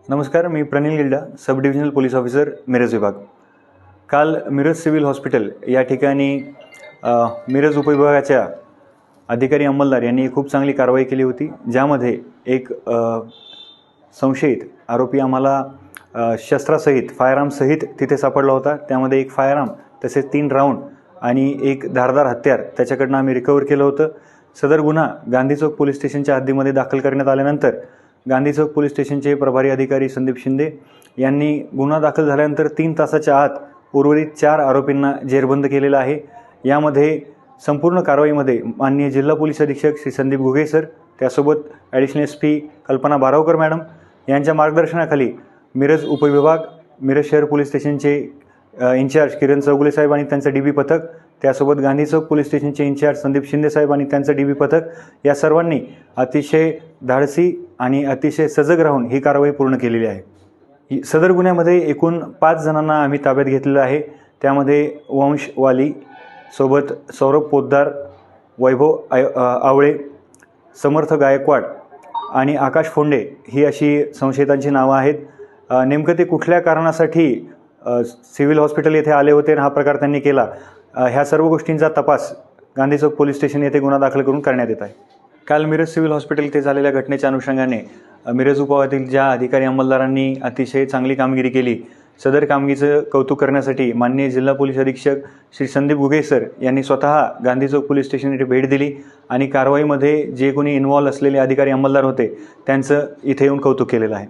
नमस्कार, मी Pranil Gilda, sub divisional police officer, Miraj विभाग। काल मिरज सिव्हिल हॉस्पिटल या ठिकाणी मिरज उपविभागाच्या अधिकारी अंमलदार यांनी खूप चांगली कारवाई केली होती, ज्यामध्ये एक संशयित आरोपी आम्हाला शस्त्रासहित फायरआर्मसहित तिथे सापडला होता। त्यामध्ये एक फायरआर्म तसेच 3 राऊंड आणि एक धारदार हत्यार त्याच्याकडनं आम्ही रिकवर केलं होतं। सदर गुन्हा गांधी चौक पोलीस स्टेशनच्या हद्दीमध्ये दाखल करण्यात आल्यानंतर गांधी चौक पोलीस स्टेशनचे प्रभारी अधिकारी संदीप शिंदे यांनी गुन्हा दाखल झाल्यानंतर 3 तासाच्या आत उर्वरित 4 आरोपींना जेरबंद केलेलं आहे। यामध्ये संपूर्ण कारवाईमध्ये माननीय जिल्हा पोलीस अधीक्षक श्री संदीप घुगे सर, त्यासोबत ॲडिशनल SP कल्पना बारावकर मॅडम यांच्या मार्गदर्शनाखाली मिरज उपविभाग, मिरज शहर पोलीस स्टेशनचे इंचार्ज किरण चौगुले साहेब आणि त्यांचं DB पथक, त्यासोबत गांधी चौक पोलीस स्टेशनचे इंचार्ज संदीप शिंदे साहेब आणि त्यांचं DB पथक या सर्वांनी अतिशय धाडसी आणि अतिशय सजग राहून ही कारवाई पूर्ण केलेली आहे। सदर गुन्ह्यामध्ये एकूण 5 जणांना आम्ही ताब्यात घेतलेलं आहे। त्यामध्ये वंश वाली सोबत सौरभ पोद्दार, वैभव आवळे, समर्थ गायकवाड आणि आकाश फोंडे ही अशी संशयितांची नावं आहेत। नेमकं ते कुठल्या कारणासाठी सिव्हिल हॉस्पिटल येथे आले होते आणि हा प्रकार त्यांनी केला, ह्या सर्व गोष्टींचा तपास गांधी चौक पोलीस स्टेशन येथे गुन्हा दाखल करून करण्यात येत आहे। काल मिरज सिव्हिल हॉस्पिटल येथे झालेल्या घटनेच्या अनुषंगाने मिरज उपविभागातील ज्या अधिकारी अंमलदारांनी अतिशय चांगली कामगिरी केली, सदर कामगिरीचं कौतुक करण्यासाठी माननीय जिल्हा पोलीस अधीक्षक श्री संदीप घुगे सर यांनी स्वतः गांधी चौक पोलीस स्टेशन येथे भेट दिली आणि कारवाईमध्ये जे कोणी इन्व्हॉल्व असलेले अधिकारी अंमलदार होते त्यांचं इथे येऊन कौतुक केलेलं आहे।